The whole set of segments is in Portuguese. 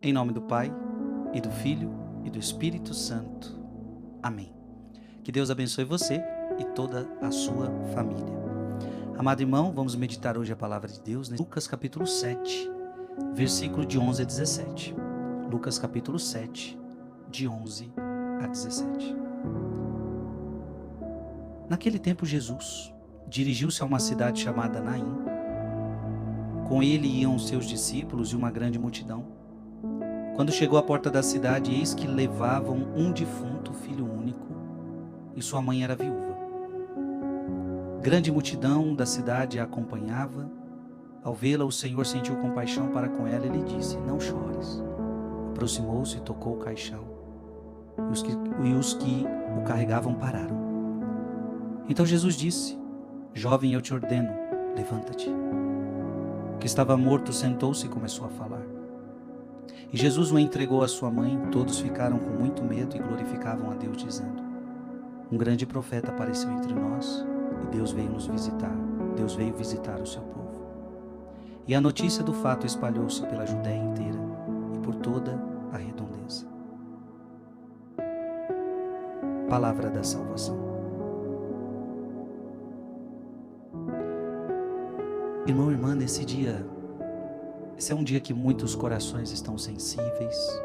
Em nome do Pai, e do Filho, e do Espírito Santo. Amém. Que Deus abençoe você e toda a sua família. Amado irmão, vamos meditar hoje a palavra de Deus em Lucas capítulo 7, versículo de 11 a 17. Lucas capítulo 7, de 11 a 17. Naquele tempo Jesus dirigiu-se a uma cidade chamada Naim. Com ele iam seus discípulos e uma grande multidão. Quando chegou à porta da cidade, eis que levavam um defunto filho único, e sua mãe era viúva. Grande multidão da cidade a acompanhava. Ao vê-la, o Senhor sentiu compaixão para com ela e lhe disse: não chores. Aproximou-se e tocou o caixão, e os que o carregavam pararam. Então Jesus disse: jovem, eu te ordeno, levanta-te. O que estava morto sentou-se e começou a falar. E Jesus o entregou à sua mãe. Todos ficaram com muito medo e glorificavam a Deus, dizendo: um grande profeta apareceu entre nós, e Deus veio nos visitar. Deus veio visitar o seu povo. E a notícia do fato espalhou-se pela Judéia inteira e por toda a redondeza. Palavra da salvação. Irmão, irmã, nesse dia, esse é um dia que muitos corações estão sensíveis.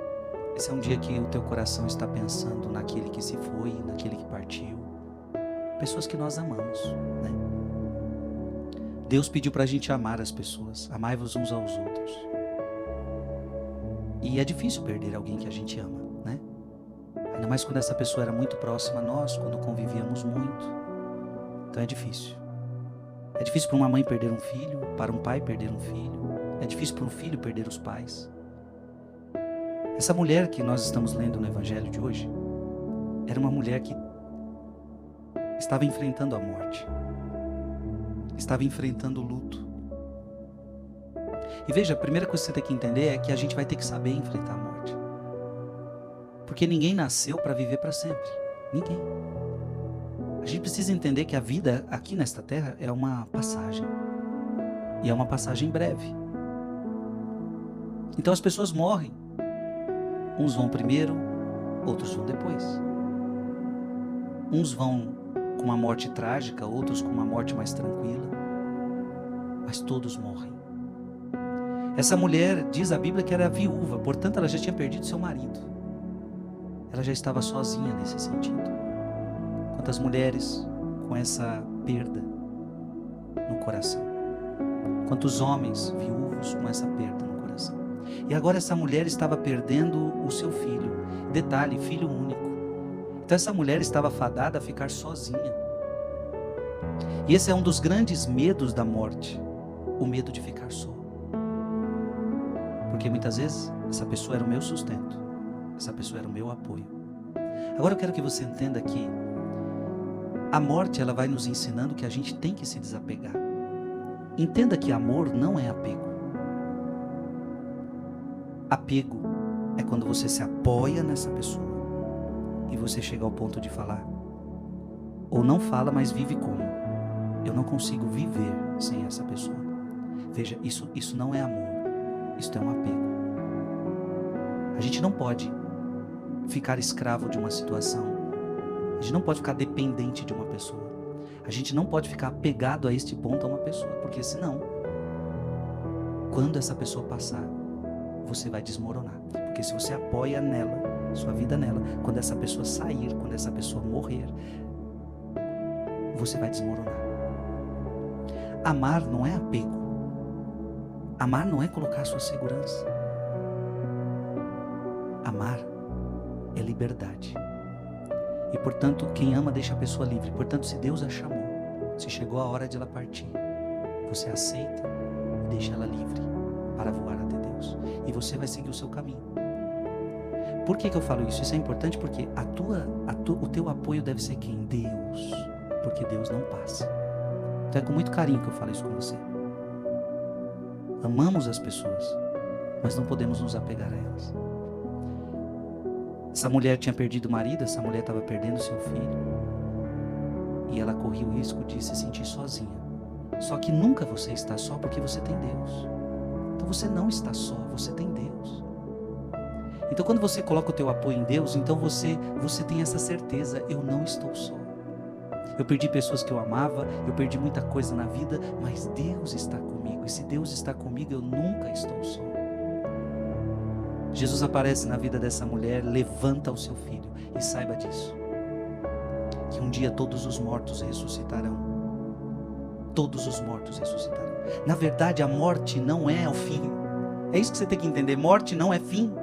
Esse é um dia que o teu coração está pensando naquele que se foi, naquele que partiu. Pessoas que nós amamos, né? Deus pediu para a gente amar as pessoas. Amai-vos uns aos outros. E é difícil perder alguém que a gente ama, né? Ainda mais quando essa pessoa era muito próxima a nós, quando convivíamos muito. Então é difícil. É difícil para uma mãe perder um filho, para um pai perder um filho. É difícil para um filho perder os pais. Essa mulher que nós estamos lendo no Evangelho de hoje era uma mulher que estava enfrentando a morte, estava enfrentando o luto. E veja, a primeira coisa que você tem que entender é que a gente vai ter que saber enfrentar a morte, porque ninguém nasceu para viver para sempre. Ninguém. A gente precisa entender que a vida aqui nesta terra é uma passagem, e é uma passagem breve. Então as pessoas morrem. Uns vão primeiro, outros vão depois. Uns vão com uma morte trágica, outros com uma morte mais tranquila. Mas todos morrem. Essa mulher, diz a Bíblia, que era viúva, portanto ela já tinha perdido seu marido. Ela já estava sozinha nesse sentido. Quantas mulheres com essa perda no coração? Quantos homens viúvos com essa perda no coração? E agora essa mulher estava perdendo o seu filho. Detalhe, filho único. Então essa mulher estava fadada a ficar sozinha. E esse é um dos grandes medos da morte. O medo de ficar só. Porque muitas vezes essa pessoa era o meu sustento. Essa pessoa era o meu apoio. Agora eu quero que você entenda que a morte, ela vai nos ensinando que a gente tem que se desapegar. Entenda que amor não é apego. Apego é quando você se apoia nessa pessoa e você chega ao ponto de falar. Ou não fala, mas vive como: eu não consigo viver sem essa pessoa. Veja, isso não é amor. Isso é um apego. A gente não pode ficar escravo de uma situação. A gente não pode ficar dependente de uma pessoa. A gente não pode ficar apegado a este ponto a uma pessoa, porque senão, quando essa pessoa passar, você vai desmoronar. Porque se você apoia nela, sua vida nela, quando essa pessoa sair, quando essa pessoa morrer, você vai desmoronar. Amar não é apego. Amar não é colocar sua segurança. Amar é liberdade. E portanto, quem ama deixa a pessoa livre. Portanto, se Deus a chamou, se chegou a hora de ela partir, você aceita e deixa ela livre para voar até Deus. E você vai seguir o seu caminho. Por que eu falo isso? Isso é importante porque o teu apoio deve ser quem? Deus. Porque Deus não passa. Então é com muito carinho que eu falo isso com você. Amamos as pessoas, mas não podemos nos apegar a elas. Essa mulher tinha perdido o marido, essa mulher estava perdendo seu filho. E ela corria o risco de se sentir sozinha. Só que nunca você está só porque você tem Deus. Então você não está só, você tem Deus. Então quando você coloca o teu apoio em Deus, então você tem essa certeza, eu não estou só. Eu perdi pessoas que eu amava, eu perdi muita coisa na vida, mas Deus está comigo. E se Deus está comigo, eu nunca estou só. Jesus aparece na vida dessa mulher, levanta o seu filho. E saiba disso, que um dia todos os mortos ressuscitarão. Todos os mortos ressuscitarão. Na verdade, a morte não é o fim. É isso que você tem que entender, morte não é fim.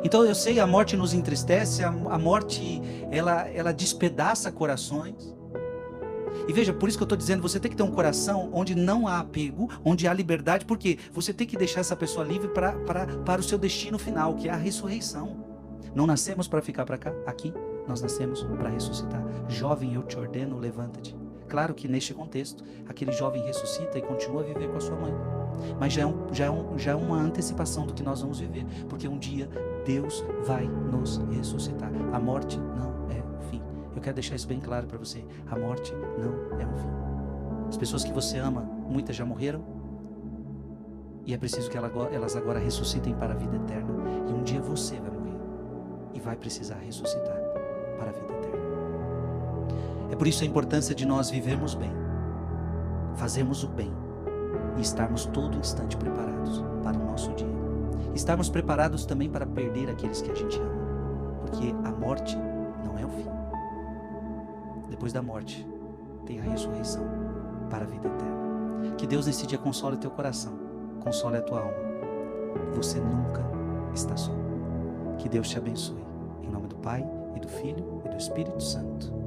Então eu sei, a morte nos entristece, a morte ela despedaça corações. E veja, por isso que eu estou dizendo, você tem que ter um coração onde não há apego, onde há liberdade, porque você tem que deixar essa pessoa livre para o seu destino final, que é a ressurreição. Não nascemos para ficar para cá, aqui, nós nascemos para ressuscitar. Jovem, eu te ordeno, levanta-te. Claro que neste contexto, aquele jovem ressuscita e continua a viver com a sua mãe. Mas já é uma antecipação do que nós vamos viver, porque um dia Deus vai nos ressuscitar. A morte não é o fim. Eu quero deixar isso bem claro para você. A morte não é um fim. As pessoas que você ama, muitas já morreram, e é preciso que elas agora ressuscitem para a vida eterna. E um dia você vai morrer e vai precisar ressuscitar para a vida eterna. É por isso a importância de nós vivermos bem, fazermos o bem e estarmos todo instante preparados para o nosso dia. Estarmos preparados também para perder aqueles que a gente ama, porque a morte não é o fim. Depois da morte tem a ressurreição para a vida eterna. Que Deus nesse dia console o teu coração, console a tua alma. Você nunca está só. Que Deus te abençoe. Em nome do Pai, e do Filho, e do Espírito Santo.